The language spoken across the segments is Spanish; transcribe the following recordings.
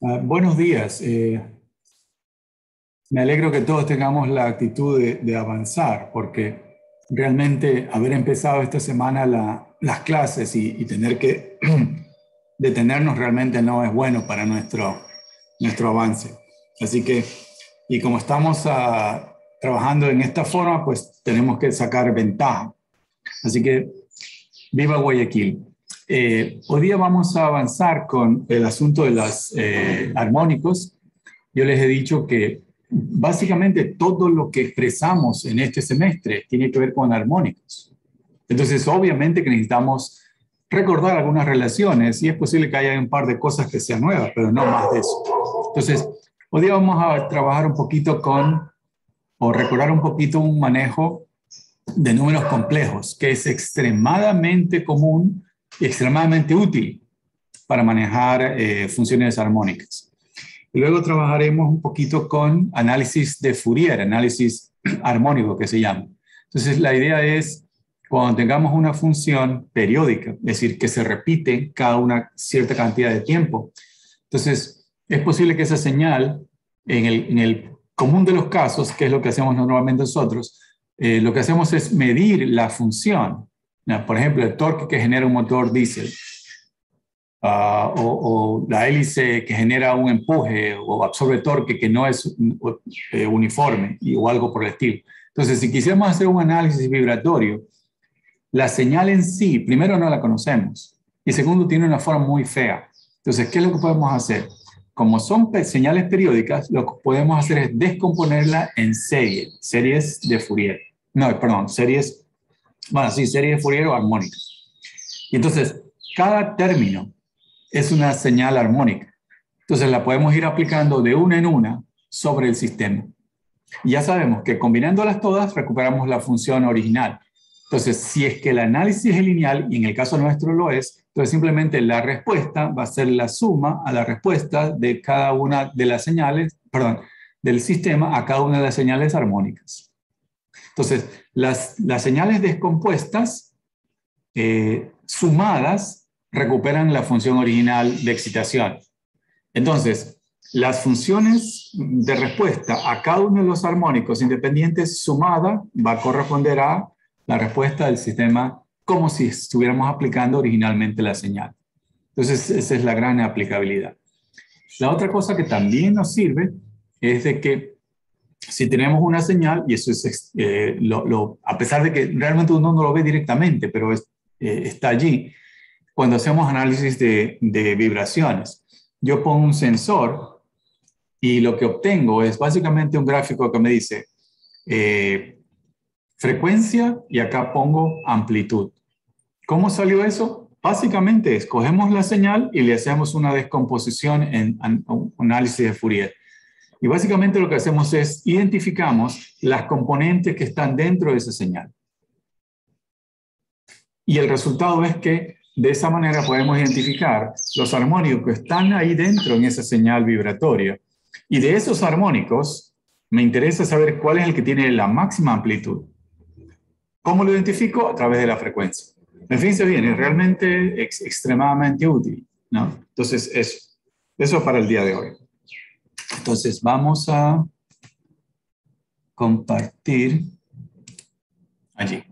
Buenos días. Me alegro que todos tengamos la actitud de avanzar, porque realmente haber empezado esta semana las clases y tener que detenernos realmente no es bueno para nuestro avance. Así que, y como estamos trabajando en esta forma, pues tenemos que sacar ventaja. Así que, viva Guayaquil. Hoy día vamos a avanzar con el asunto de los armónicos. Yo les he dicho que básicamente todo lo que expresamos en este semestre tiene que ver con armónicos. Entonces, obviamente que necesitamos recordar algunas relaciones y es posible que haya un par de cosas que sean nuevas, pero no más de eso. Entonces, hoy día vamos a trabajar un poquito o recordar un poquito un manejo de números complejos, que es extremadamente común y extremadamente útil para manejar funciones armónicas. Y luego trabajaremos un poquito con análisis de Fourier, análisis armónico que se llama. Entonces, la idea es, cuando tengamos una función periódica, es decir, que se repite cada una cierta cantidad de tiempo, entonces es posible que esa señal, en el común de los casos, que es lo que hacemos normalmente nosotros, lo que hacemos es medir la función. Por ejemplo, el torque que genera un motor diésel. O la hélice que genera un empuje o absorbe torque que no es uniforme o algo por el estilo. Entonces, si quisiéramos hacer un análisis vibratorio, la señal en sí, primero no la conocemos y segundo tiene una forma muy fea. Entonces, ¿qué es lo que podemos hacer? Como son señales periódicas, lo que podemos hacer es descomponerla en series de Fourier. No, perdón, series de Fourier o armónicas. Y entonces, cada término es una señal armónica. Entonces la podemos ir aplicando de una en una sobre el sistema. Y ya sabemos que combinándolas todas recuperamos la función original. Entonces, si es que el análisis es lineal, y en el caso nuestro lo es, entonces simplemente la respuesta va a ser la suma a la respuesta de cada una de las señales, perdón, del sistema a cada una de las señales armónicas. Entonces, las señales descompuestas sumadas recuperan la función original de excitación. Entonces, las funciones de respuesta a cada uno de los armónicos independientes sumada va a corresponder a la respuesta del sistema como si estuviéramos aplicando originalmente la señal. Entonces, esa es la gran aplicabilidad. La otra cosa que también nos sirve es de que si tenemos una señal, y eso es, a pesar de que realmente uno no lo ve directamente, pero está allí, cuando hacemos análisis de vibraciones. Yo pongo un sensor y lo que obtengo es básicamente un gráfico que me dice frecuencia y acá pongo amplitud. ¿Cómo salió eso? Básicamente escogemos la señal y le hacemos una descomposición en análisis de Fourier. Y básicamente lo que hacemos es identificamos las componentes que están dentro de esa señal. Y el resultado es que de esa manera podemos identificar los armónicos que están ahí dentro en esa señal vibratoria. Y de esos armónicos, me interesa saber cuál es el que tiene la máxima amplitud. ¿Cómo lo identifico? A través de la frecuencia. Fíjense bien, es realmente extremadamente útil, ¿no? Entonces, eso para el día de hoy. Entonces, vamos a compartir allí.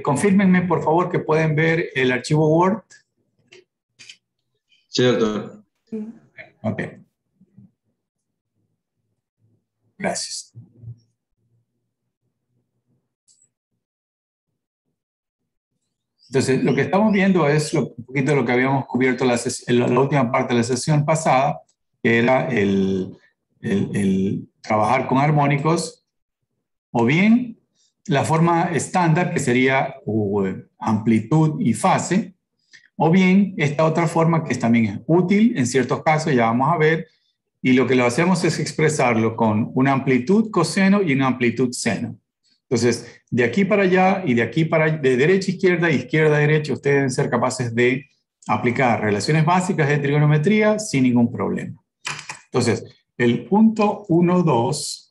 Confírmenme, por favor, que pueden ver el archivo Word. Sí, doctor. Ok. Gracias. Entonces, lo que estamos viendo es un poquito lo que habíamos cubierto en la última parte de la sesión pasada, que era el trabajar con armónicos, o bien la forma estándar, que sería amplitud y fase, o bien esta otra forma que también es útil en ciertos casos, ya vamos a ver, y lo que lo hacemos es expresarlo con una amplitud coseno y una amplitud seno. Entonces, de aquí para allá y de aquí de derecha a izquierda, izquierda a derecha, ustedes deben ser capaces de aplicar relaciones básicas de trigonometría sin ningún problema. Entonces, el punto 1, 2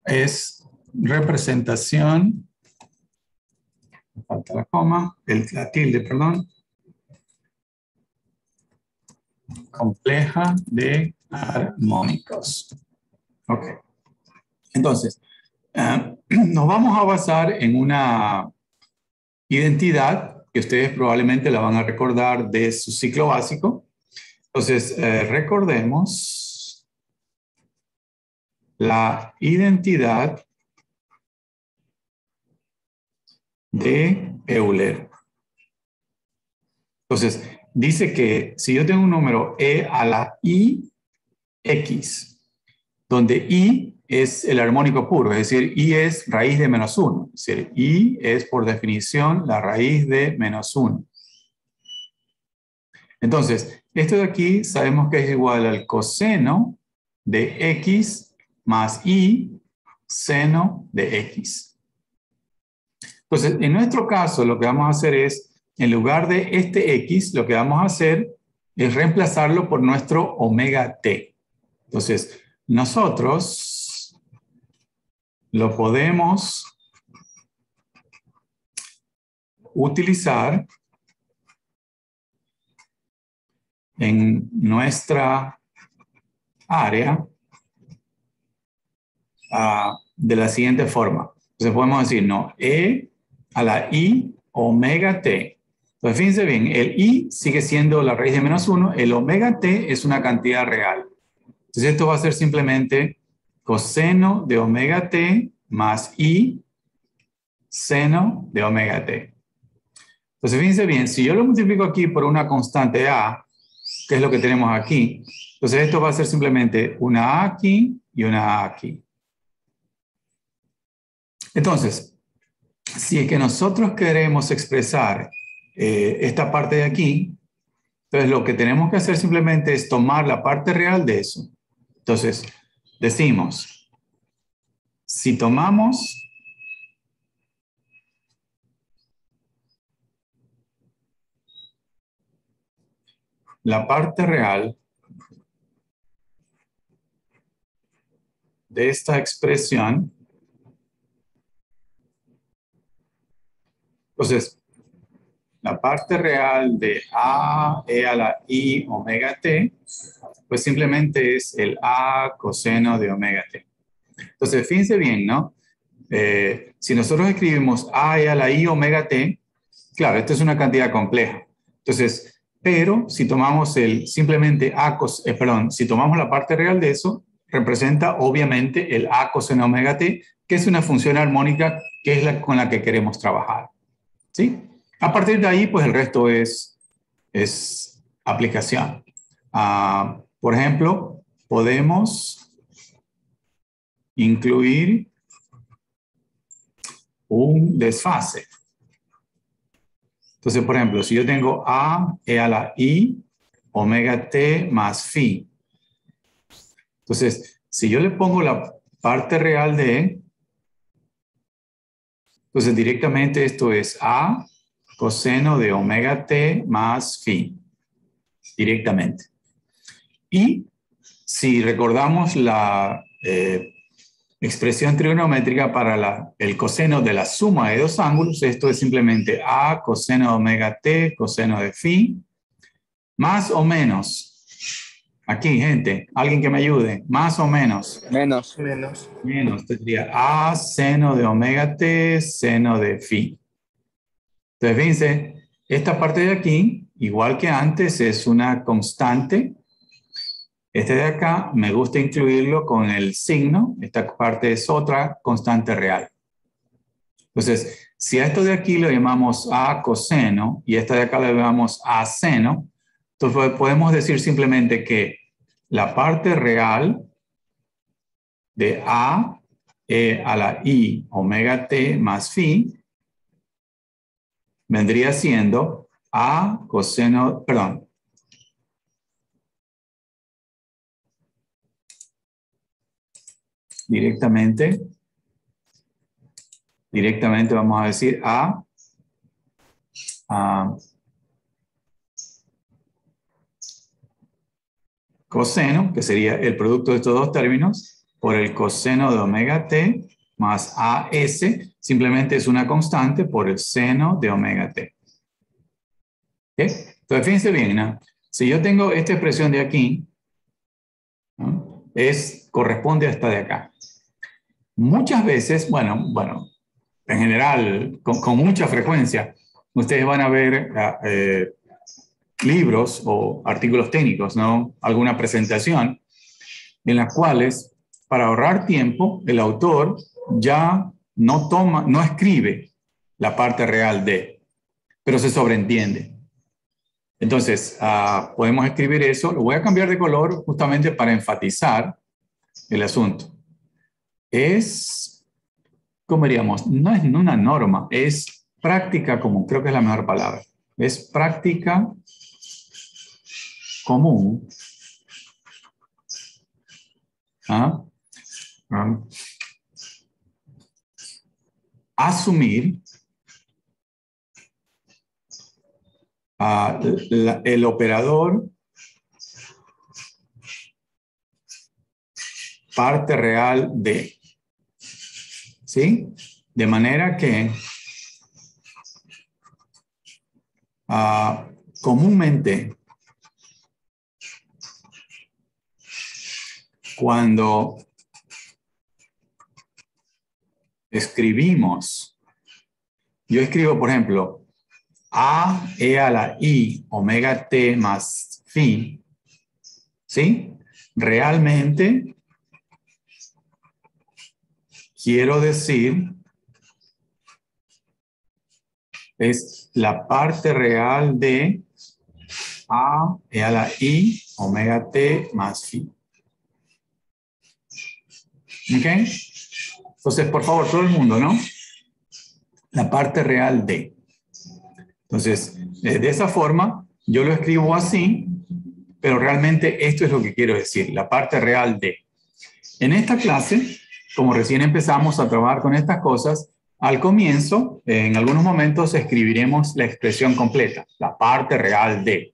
es representación falta la coma, la tilde, perdón. Compleja de armónicos. Ok. Entonces, nos vamos a basar en una identidad que ustedes probablemente la van a recordar de su ciclo básico. Entonces, recordemos la identidad de Euler. Entonces, dice que si yo tengo un número e a la i x, donde i es el armónico puro, es decir, i es raíz de menos 1. Es decir, i es por definición la raíz de menos 1. Entonces, esto de aquí sabemos que es igual al coseno de x más i seno de x. Entonces, en nuestro caso, lo que vamos a hacer es, en lugar de este x, lo que vamos a hacer es reemplazarlo por nuestro omega t. Entonces, nosotros lo podemos utilizar en nuestra área de la siguiente forma. Entonces podemos decir, no, e a la i omega t. Entonces fíjense bien, el i sigue siendo la raíz de menos 1, el omega t es una cantidad real. Entonces esto va a ser simplemente coseno de omega t más i seno de omega t. Entonces fíjense bien, si yo lo multiplico aquí por una constante a, que es lo que tenemos aquí, entonces esto va a ser simplemente una a aquí y una a aquí. Entonces, si es que nosotros queremos expresar esta parte de aquí, entonces lo que tenemos que hacer simplemente es tomar la parte real de eso. Entonces, decimos, si tomamos la parte real de esta expresión, entonces, la parte real de a e a la i omega t, pues simplemente es el a coseno de omega t. Entonces, fíjense bien, ¿no? Si nosotros escribimos a e a la i omega t, claro, esto es una cantidad compleja. Entonces, pero si tomamos simplemente si tomamos la parte real de eso, representa obviamente el a coseno omega t, que es una función armónica que es con la que queremos trabajar. ¿Sí? A partir de ahí, pues el resto es aplicación. Por ejemplo, podemos incluir un desfase. Entonces, por ejemplo, si yo tengo a e a la i omega t más phi. Entonces, si yo le pongo la parte real de e, entonces directamente esto es a coseno de omega t más phi. Directamente. Y si recordamos la expresión trigonométrica para el coseno de la suma de dos ángulos, esto es simplemente a coseno de omega t, coseno de phi, más o menos. Aquí, gente, alguien que me ayude, más o menos. Menos. Menos, tendría a seno de omega t, seno de phi. Entonces, fíjense, esta parte de aquí, igual que antes, es una constante. Este de acá me gusta incluirlo con el signo. Esta parte es otra constante real. Entonces, si a esto de aquí lo llamamos a coseno y esta de acá lo llamamos a seno, entonces podemos decir simplemente que la parte real de a e a la i omega t más phi vendría siendo a coseno, perdón, directamente vamos a decir a coseno, que sería el producto de estos dos términos, por el coseno de omega t más AS simplemente es una constante por el seno de omega t. ¿Okay? Entonces, fíjense bien, ¿no? Si yo tengo esta expresión de aquí, ¿no? Corresponde a esta de acá. Muchas veces, bueno, en general, con mucha frecuencia, ustedes van a ver libros o artículos técnicos, ¿no? Alguna presentación en las cuales, para ahorrar tiempo, el autor ya no escribe la parte real de, pero se sobreentiende. Entonces, podemos escribir eso. Lo voy a cambiar de color justamente para enfatizar el asunto. ¿Cómo diríamos? No es una norma, es práctica común. Creo que es la mejor palabra. Es práctica común. Asumir el operador parte real de, ¿sí? De manera que comúnmente cuando escribimos, yo escribo, por ejemplo, A e a la I omega t más phi, ¿sí? Realmente quiero decir es la parte real de A e a la I omega t más phi. ¿Ok? Entonces, por favor, todo el mundo, ¿no? La parte real de. Entonces, de esa forma, yo lo escribo así, pero realmente esto es lo que quiero decir, la parte real de. En esta clase, como recién empezamos a trabajar con estas cosas, al comienzo, en algunos momentos, escribiremos la expresión completa, la parte real de.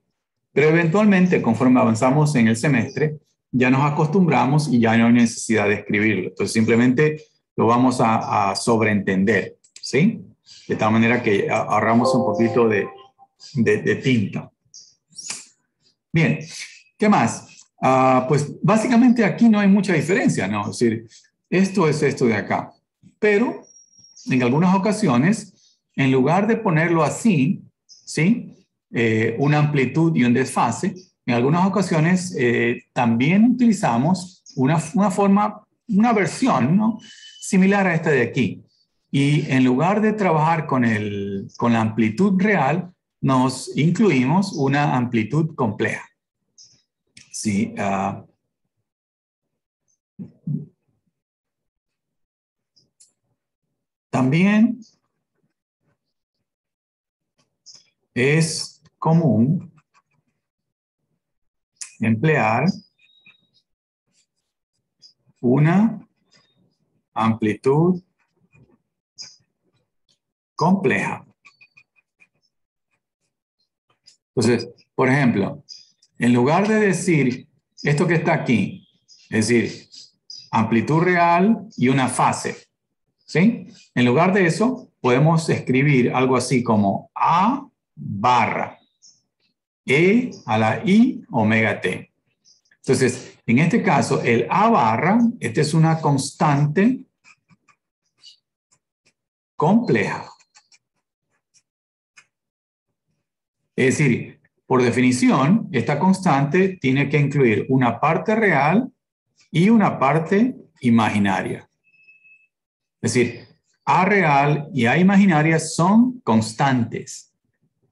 Pero eventualmente, conforme avanzamos en el semestre, ya nos acostumbramos y ya no hay necesidad de escribirlo. Entonces, simplemente lo vamos a sobreentender, ¿sí? De tal manera que ahorramos un poquito de tinta. Bien, ¿qué más? Pues básicamente aquí no hay mucha diferencia, ¿no? Es decir, esto es esto de acá. Pero en algunas ocasiones, en lugar de ponerlo así, ¿sí? Una amplitud y un desfase, en algunas ocasiones también utilizamos una versión, ¿no? Similar a esta de aquí. Y en lugar de trabajar con la amplitud real, nos incluimos una amplitud compleja. Sí, también es común emplear una amplitud compleja. Entonces, por ejemplo, en lugar de decir esto que está aquí, es decir, amplitud real y una fase, ¿sí? En lugar de eso, podemos escribir algo así como A barra E a la I omega t. Entonces, en este caso, el A barra, esta es una constante compleja. Es decir, por definición, esta constante tiene que incluir una parte real y una parte imaginaria. Es decir, A real y A imaginaria son constantes,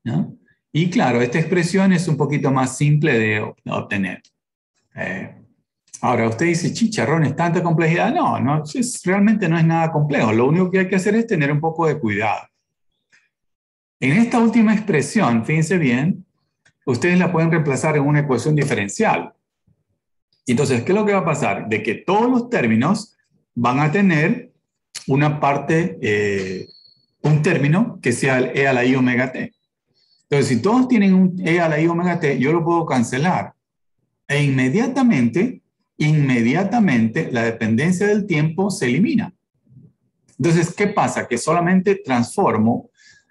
¿no? Y claro, esta expresión es un poquito más simple de obtener. Ahora, usted dice, chicharrón, ¿es tanta complejidad? No, realmente no es nada complejo. Lo único que hay que hacer es tener un poco de cuidado. En esta última expresión, fíjense bien, ustedes la pueden reemplazar en una ecuación diferencial. Entonces, ¿qué es lo que va a pasar? De que todos los términos van a tener una parte, un término que sea el e a la i omega t. Entonces, si todos tienen un e a la i omega t, yo lo puedo cancelar. E inmediatamente, la dependencia del tiempo se elimina. Entonces, ¿qué pasa? Que solamente transformo,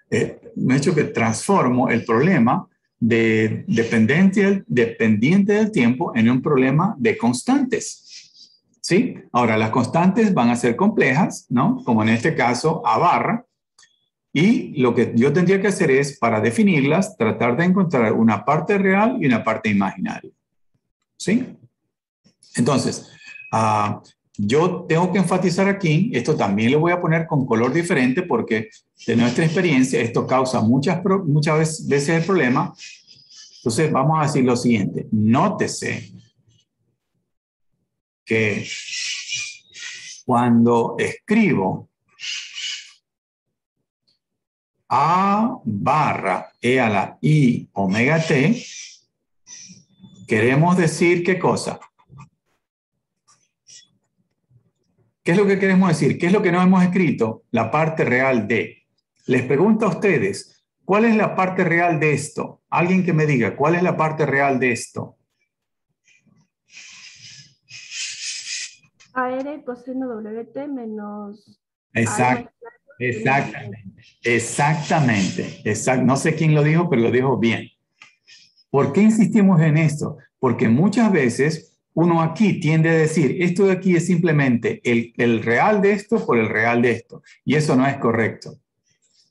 me he hecho que transformo el problema de dependiente del tiempo en un problema de constantes. ¿Sí? Ahora, las constantes van a ser complejas, ¿no? Como en este caso, A barra. Y lo que yo tendría que hacer es, para definirlas, tratar de encontrar una parte real y una parte imaginaria. ¿Sí? Entonces, yo tengo que enfatizar aquí, esto también lo voy a poner con color diferente porque de nuestra experiencia esto causa muchas veces el problema. Entonces, vamos a decir lo siguiente. Nótese que cuando escribo A barra E a la I omega T, queremos decir ¿qué cosa? ¿Qué es lo que queremos decir? ¿Qué es lo que no hemos escrito? La parte real de. Les pregunto a ustedes, ¿cuál es la parte real de esto? Alguien que me diga, ¿cuál es la parte real de esto? AR coseno WT menos Exacto, exactamente. No sé quién lo dijo, pero lo dijo bien. ¿Por qué insistimos en esto? Porque muchas veces uno aquí tiende a decir, esto de aquí es simplemente el real de esto por el real de esto. Y eso no es correcto.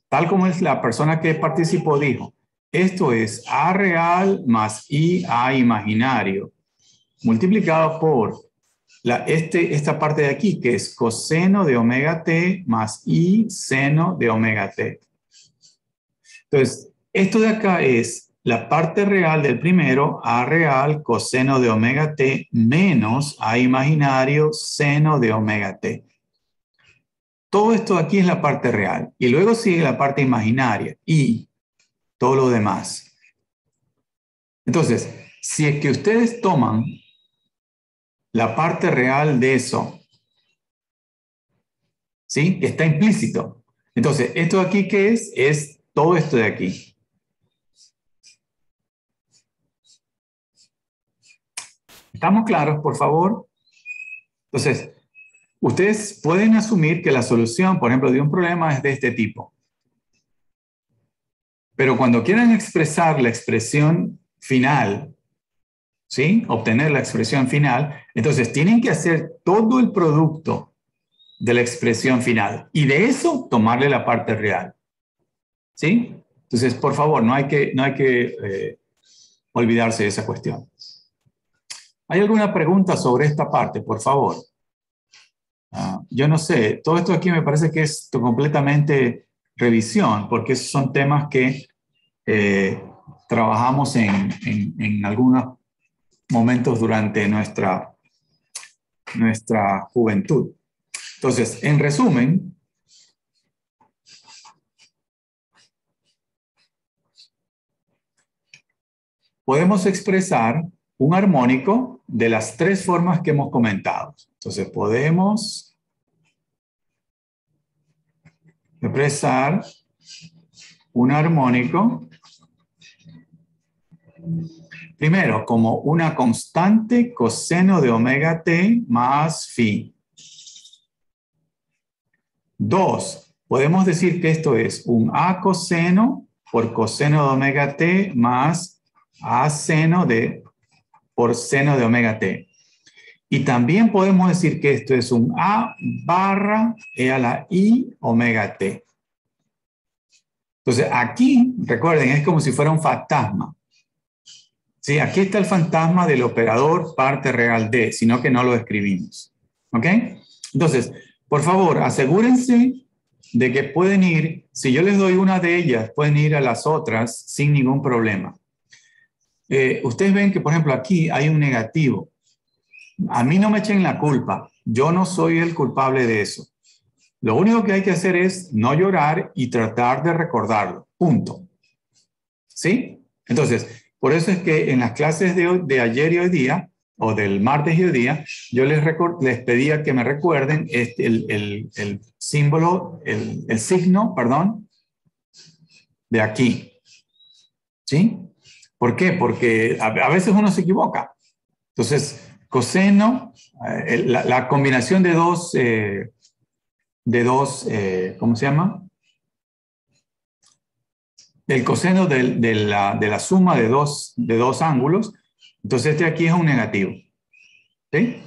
Tal como es la persona que participó dijo, esto es A real más I A imaginario, multiplicado por esta parte de aquí, que es coseno de omega t más I seno de omega t. Entonces, esto de acá es la parte real del primero, A real, coseno de omega t, menos A imaginario, seno de omega t. Todo esto aquí es la parte real. Y luego sigue la parte imaginaria y todo lo demás. Entonces, si es que ustedes toman la parte real de eso, ¿sí? Está implícito. Entonces, esto de aquí, ¿qué es? Es todo esto de aquí. ¿Estamos claros, por favor? Entonces, ustedes pueden asumir que la solución, por ejemplo, de un problema es de este tipo. Pero cuando quieran expresar la expresión final, ¿sí? Obtener la expresión final, entonces tienen que hacer todo el producto de la expresión final y de eso tomarle la parte real. ¿Sí? Entonces, por favor, no hay que olvidarse de esa cuestión. ¿Hay alguna pregunta sobre esta parte, por favor? Yo no sé, todo esto aquí me parece que es completamente revisión, porque esos son temas que trabajamos en algunos momentos durante nuestra juventud. Entonces, en resumen, podemos expresar un armónico de las tres formas que hemos comentado. Entonces, podemos expresar un armónico primero como una constante coseno de omega t más phi. 2, podemos decir que esto es un A coseno por coseno de omega t más A seno por seno de omega t. Y también podemos decir que esto es un A barra E a la I omega t. Entonces aquí, recuerden, es como si fuera un fantasma. Sí, aquí está el fantasma del operador parte real de, sino que no lo escribimos. ¿Ok? Entonces, por favor, asegúrense de que pueden ir, si yo les doy una de ellas, pueden ir a las otras sin ningún problema. Ustedes ven que, por ejemplo, aquí hay un negativo. A mí no me echen la culpa. Yo no soy el culpable de eso. Lo único que hay que hacer es no llorar y tratar de recordarlo. Punto. ¿Sí? Entonces, por eso es que en las clases de ayer y hoy día, o del martes y hoy día, yo les pedía que me recuerden el símbolo, el signo, perdón, de aquí. ¿Sí? ¿Por qué? Porque a veces uno se equivoca. Entonces, coseno, la combinación de dos ¿cómo se llama? El coseno de la suma de dos ángulos. Entonces este aquí es un negativo. ¿Sí?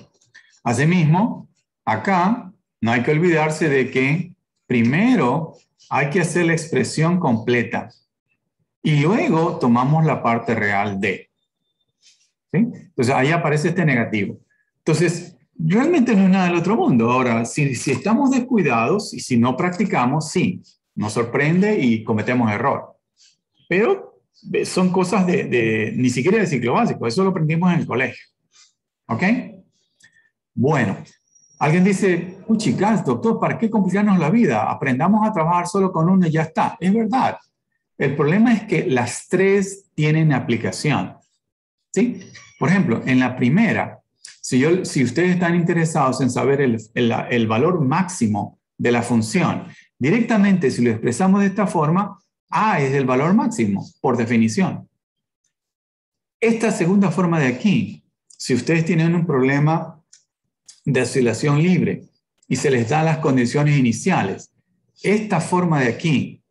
Asimismo, acá no hay que olvidarse de que primero hay que hacer la expresión completa y luego tomamos la parte real de. ¿Sí? Entonces ahí aparece este negativo. Entonces, realmente no es nada del otro mundo. Ahora, si estamos descuidados y si no practicamos, sí, nos sorprende y cometemos error. Pero son cosas ni siquiera de ciclo básico, eso lo aprendimos en el colegio. ¿Ok? Bueno, alguien dice, uy, chicas, doctor, ¿para qué complicarnos la vida? Aprendamos a trabajar solo con uno y ya está. Es verdad. El problema es que las tres tienen aplicación. ¿Sí? Por ejemplo, en la primera, si ustedes están interesados en saber el valor máximo de la función, directamente si lo expresamos de esta forma, A es el valor máximo, por definición. Esta segunda forma de aquí, si ustedes tienen un problema de oscilación libre y se les da las condiciones iniciales, esta forma de aquí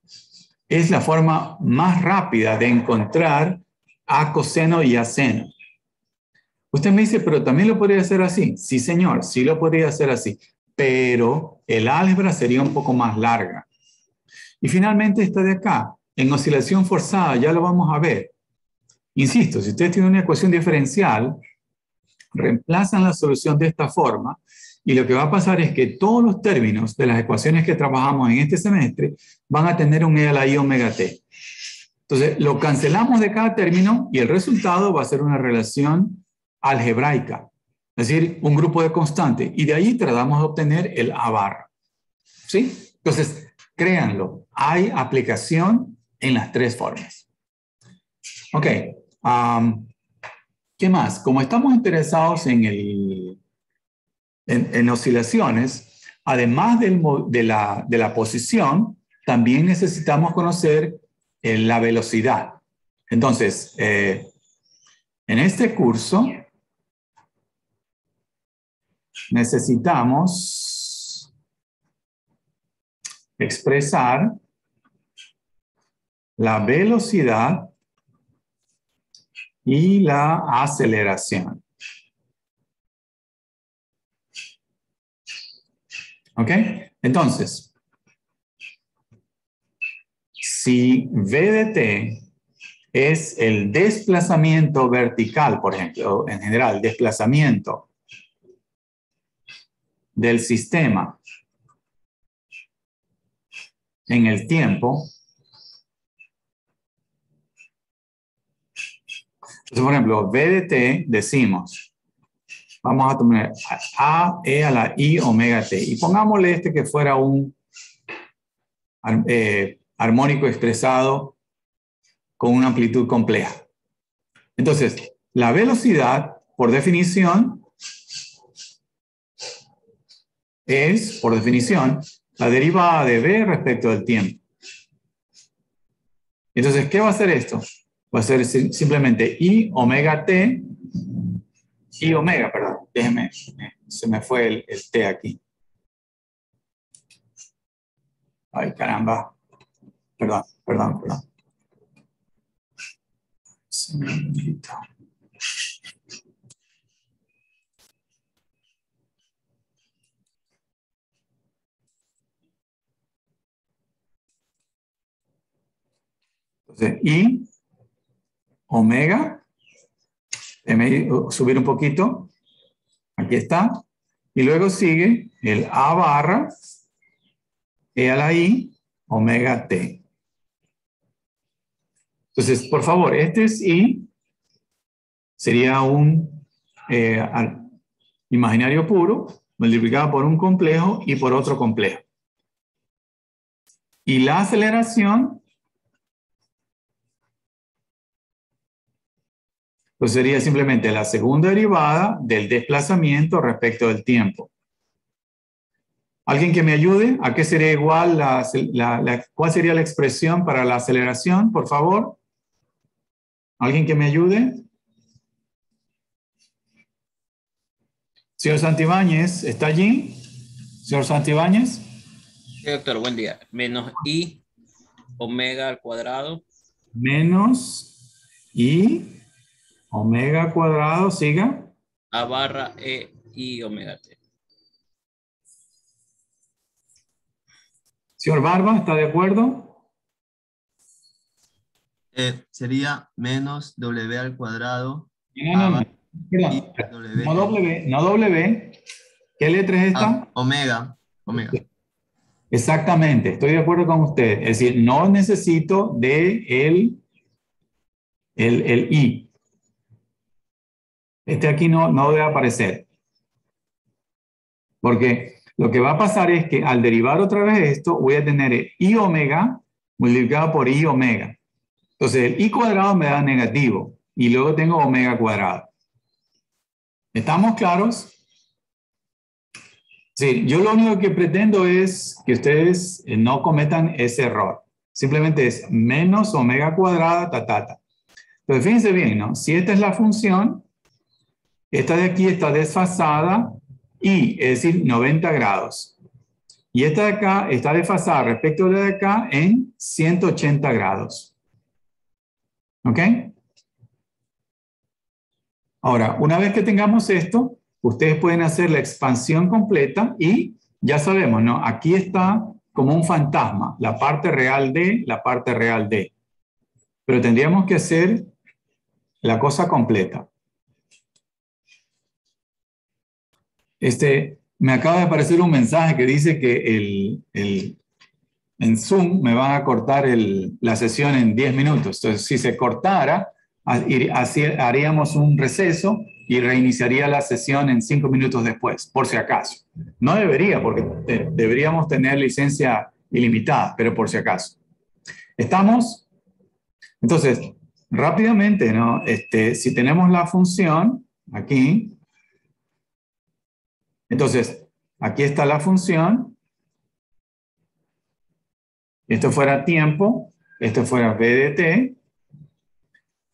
es la forma más rápida de encontrar A coseno y A seno. Usted me dice, pero también lo podría hacer así. Sí, señor, sí lo podría hacer así, pero el álgebra sería un poco más larga. Y finalmente esta de acá, en oscilación forzada, ya lo vamos a ver. Insisto, si ustedes tienen una ecuación diferencial, reemplazan la solución de esta forma y lo que va a pasar es que todos los términos de las ecuaciones que trabajamos en este semestre van a tener un e a la i omega t. Entonces, lo cancelamos de cada término y el resultado va a ser una relación algebraica, es decir, un grupo de constantes, y de ahí tratamos de obtener el A barra. ¿Sí? Entonces, créanlo, hay aplicación en las tres formas. Ok, ¿qué más? Como estamos interesados en oscilaciones, además de la posición, también necesitamos conocer la velocidad. Entonces, en este curso necesitamos expresar la velocidad y la aceleración. ¿Ok? Entonces, si v de t es el desplazamiento vertical, por ejemplo, en general, desplazamiento del sistema en el tiempo. Entonces, por ejemplo, v de t decimos, vamos a tomar a e a la i omega t y pongámosle este que fuera un armónico expresado con una amplitud compleja. Entonces, la velocidad, por definición, es, por definición, la derivada de v respecto del tiempo. Entonces, ¿qué va a hacer esto? Va a ser simplemente i omega t, i omega, perdón, déjeme, se me fue el t aquí. Ay, caramba. Perdón. Se me olvidó. Entonces, I, omega, subir un poquito, aquí está, y luego sigue el A barra, E a la I, omega T. Entonces, por favor, este es I, sería un imaginario puro, multiplicado por un complejo y por otro complejo. Y la aceleración, pues sería simplemente la segunda derivada del desplazamiento respecto del tiempo. ¿Alguien que me ayude? ¿A qué sería igual cuál sería la expresión para la aceleración, por favor? ¿Alguien que me ayude? Señor Santibáñez, ¿está allí? Señor Santibáñez. Sí, doctor, buen día. Menos I omega al cuadrado Menos I omega cuadrado, siga. a barra E I omega T. Señor Barba, ¿está de acuerdo? Sería menos W al cuadrado No, no, no. Perdón. No WT. W, no W. ¿Qué letra es esta? Omega. Exactamente, estoy de acuerdo con usted. Es decir, no necesito de el I. Este aquí no debe aparecer. Porque lo que va a pasar es que al derivar otra vez esto, voy a tener I omega multiplicado por I omega. Entonces, el I cuadrado me da negativo. Y luego tengo omega cuadrado. ¿Estamos claros? Sí, yo lo único que pretendo es que ustedes no cometan ese error. Simplemente es menos omega cuadrada, ta. Entonces, fíjense bien, ¿no? Si esta es la función, esta de aquí está desfasada y, es decir, 90 grados. Y esta de acá está desfasada respecto a la de acá en 180 grados. ¿Ok? Ahora, una vez que tengamos esto, ustedes pueden hacer la expansión completa y ya sabemos, ¿no? Aquí está como un fantasma, la parte real de, la parte real de. Pero tendríamos que hacer la cosa completa. Me acaba de aparecer un mensaje que dice que en Zoom me van a cortar la sesión en 10 minutos. Entonces, si se cortara, haríamos un receso y reiniciaría la sesión en 5 minutos después, por si acaso. No debería, porque deberíamos tener licencia ilimitada, pero por si acaso. ¿Estamos? Entonces, rápidamente, ¿no? Si tenemos la función aquí, entonces, aquí está la función. Esto fuera tiempo, esto fuera v de t.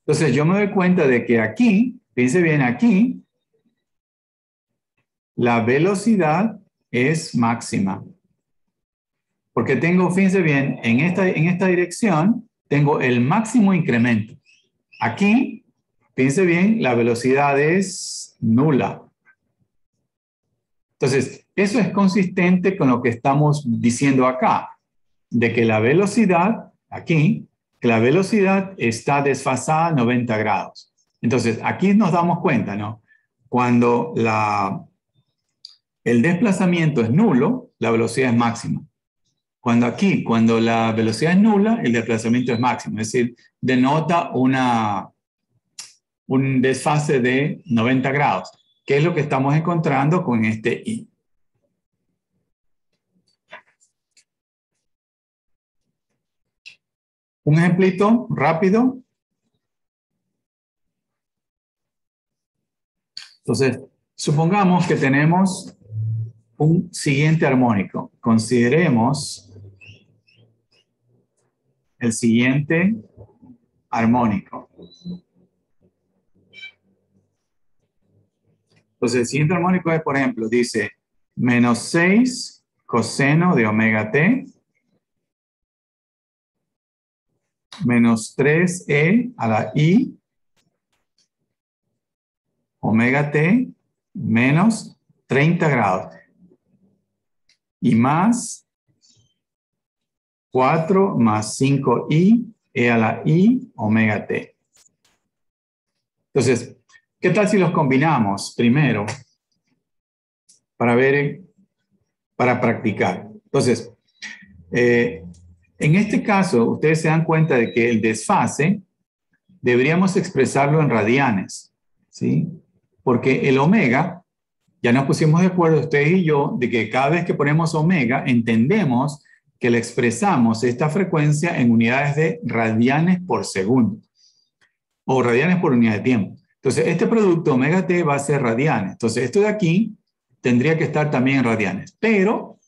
Entonces, yo me doy cuenta de que aquí, fíjense bien, aquí, la velocidad es máxima. Porque tengo, fíjense bien, en esta dirección, tengo el máximo incremento. Aquí, fíjense bien, la velocidad es nula. Entonces, eso es consistente con lo que estamos diciendo acá, de que la velocidad, aquí, que la velocidad está desfasada a 90 grados. Entonces, aquí nos damos cuenta, ¿no? Cuando el desplazamiento es nulo, la velocidad es máxima. Cuando la velocidad es nula, el desplazamiento es máximo. Es decir, denota un desfase de 90 grados, que es lo que estamos encontrando con este I. Un ejemplito rápido. Entonces, supongamos que tenemos un siguiente armónico. Consideremos el siguiente armónico. Entonces, el siguiente armónico es, por ejemplo, dice menos 6 coseno de omega t menos 3e a la i omega t menos 30 grados y más 4 más 5i e a la i omega t. Entonces, ¿qué tal si los combinamos primero para practicar? Entonces, en este caso, ustedes se dan cuenta de que el desfase deberíamos expresarlo en radianes, ¿sí? Porque el omega, ya nos pusimos de acuerdo ustedes y yo, de que cada vez que ponemos omega, entendemos que le expresamos esta frecuencia en unidades de radianes por segundo, o radianes por unidad de tiempo. Entonces, este producto omega t va a ser radianes. Entonces, esto de aquí tendría que estar también en radianes. Pero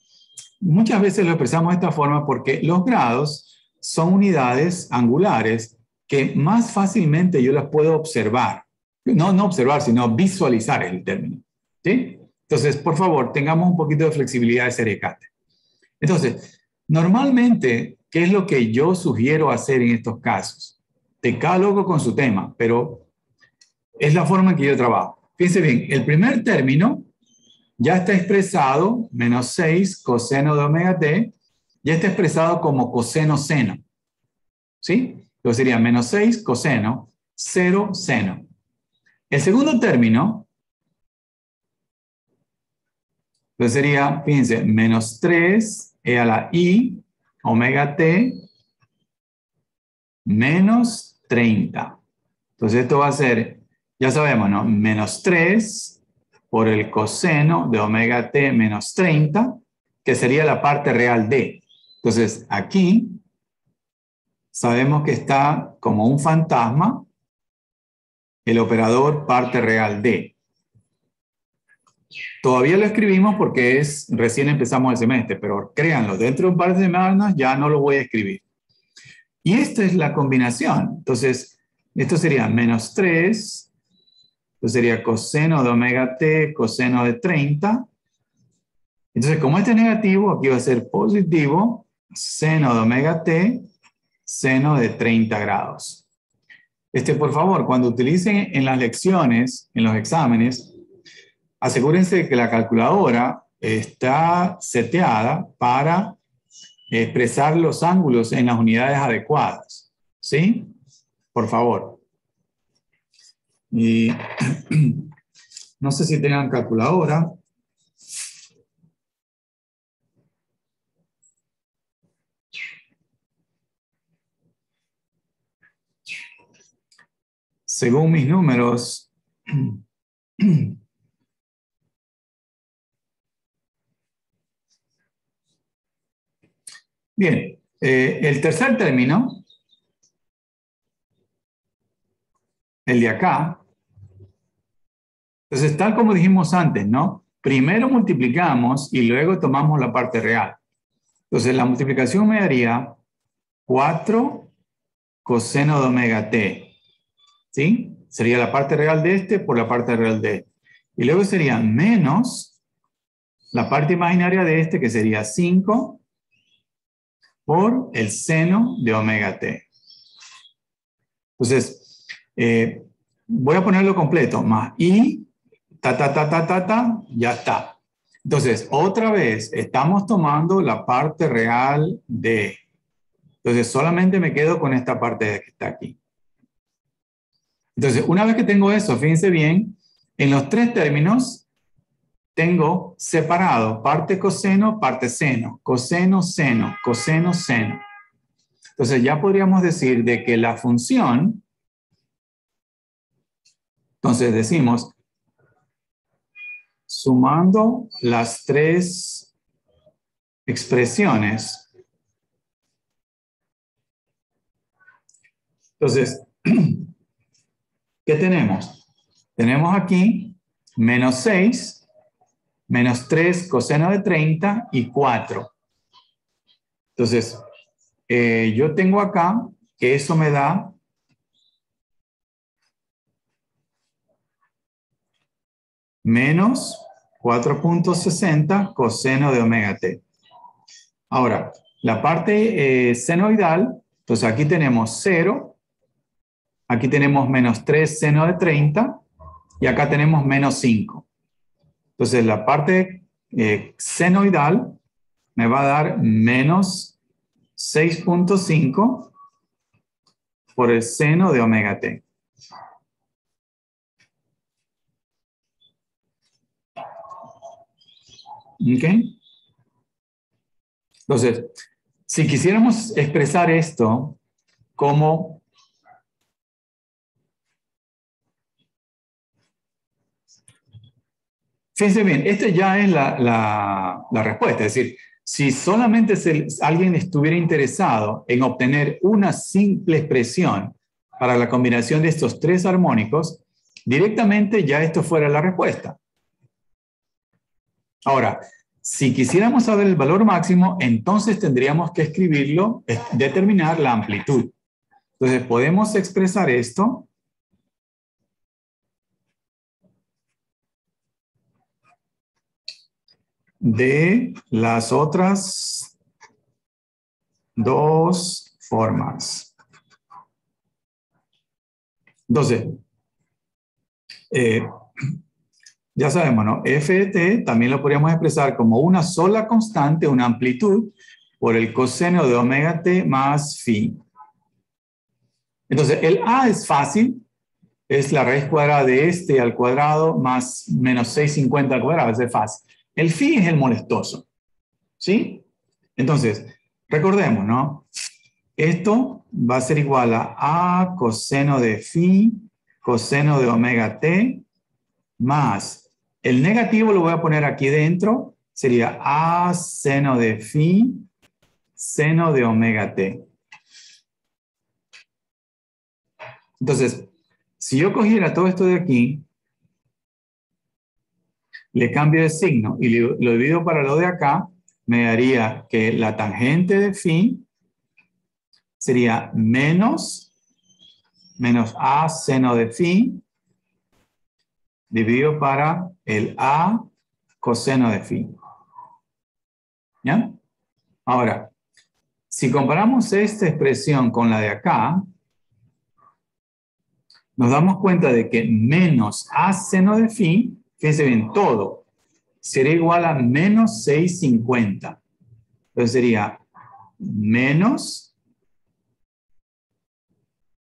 muchas veces lo expresamos de esta forma porque los grados son unidades angulares que más fácilmente yo las puedo observar. No observar, sino visualizar es el término. ¿Sí? Entonces, por favor, tengamos un poquito de flexibilidad de Seriecate. Entonces, normalmente, ¿qué es lo que yo sugiero hacer en estos casos? Decálogo con su tema, pero es la forma en que yo trabajo. Fíjense bien, el primer término ya está expresado, menos 6 coseno de omega t, ya está expresado como coseno seno. ¿Sí? Entonces sería menos 6 coseno, 0 seno. El segundo término, entonces sería, fíjense, menos 3 e a la i omega t menos 30. Entonces esto va a ser, ya sabemos, ¿no? Menos 3 por el coseno de omega t menos 30, que sería la parte real de. Entonces aquí sabemos que está como un fantasma el operador parte real de. Todavía lo escribimos porque recién empezamos el semestre, pero créanlo, dentro de un par de semanas ya no lo voy a escribir. Y esta es la combinación. Entonces, esto sería menos 3, esto sería coseno de omega t, coseno de 30. Entonces, como este es negativo, aquí va a ser positivo, seno de omega t, seno de 30 grados. Por favor, cuando utilicen en las lecciones, en los exámenes, asegúrense que la calculadora está seteada para expresar los ángulos en las unidades adecuadas. ¿Sí? Por favor. Y no sé si tengan calculadora. Según mis números, bien, el tercer término, el de acá, entonces tal como dijimos antes, ¿no? Primero multiplicamos y luego tomamos la parte real. Entonces la multiplicación me daría 4 coseno de omega t, ¿sí? Sería la parte real de este por la parte real de este. Y luego sería menos la parte imaginaria de este, que sería 5 por el seno de omega t. Entonces, voy a ponerlo completo, más i, ya está. Entonces, otra vez, estamos tomando la parte real de. Entonces, solamente me quedo con esta parte que está aquí. Entonces, una vez que tengo eso, fíjense bien, en los tres términos tengo separado parte coseno, parte seno, coseno, seno, coseno, seno. Entonces, ya podríamos decir de que la función, entonces decimos, sumando las tres expresiones, entonces, ¿qué tenemos? Tenemos aquí menos 6, menos 3 coseno de 30 y 4. Entonces, yo tengo acá que eso me da menos 4.60 coseno de omega t. Ahora, la parte senoidal, entonces aquí tenemos 0, aquí tenemos menos 3 seno de 30 y acá tenemos menos 5. Entonces la parte senoidal me va a dar menos 6.5 por el seno de omega t. ¿Ok? Entonces, si quisiéramos expresar esto como fíjense bien, esta ya es la respuesta. Es decir, si solamente alguien estuviera interesado en obtener una simple expresión para la combinación de estos tres armónicos, directamente ya esto fuera la respuesta. Ahora, si quisiéramos saber el valor máximo, entonces tendríamos que escribirlo, determinar la amplitud. Entonces, podemos expresar esto de las otras dos formas. Entonces, ya sabemos, ¿no? F de t también lo podríamos expresar como una sola constante, una amplitud, por el coseno de omega t más phi. Entonces, el a es fácil, es la raíz cuadrada de este al cuadrado más menos 650 al cuadrado, es fácil. El phi es el molestoso, ¿sí? Entonces, recordemos, ¿no? Esto va a ser igual a coseno de phi, coseno de omega t, más el negativo lo voy a poner aquí dentro, sería a seno de phi, seno de omega t. Entonces, si yo cogiera todo esto de aquí, le cambio de signo y lo divido para lo de acá, me daría que la tangente de phi sería menos a seno de phi dividido para el a coseno de phi. ¿Ya? Ahora, si comparamos esta expresión con la de acá, nos damos cuenta de que menos a seno de phi, fíjense bien, todo, sería igual a menos 650. Entonces sería menos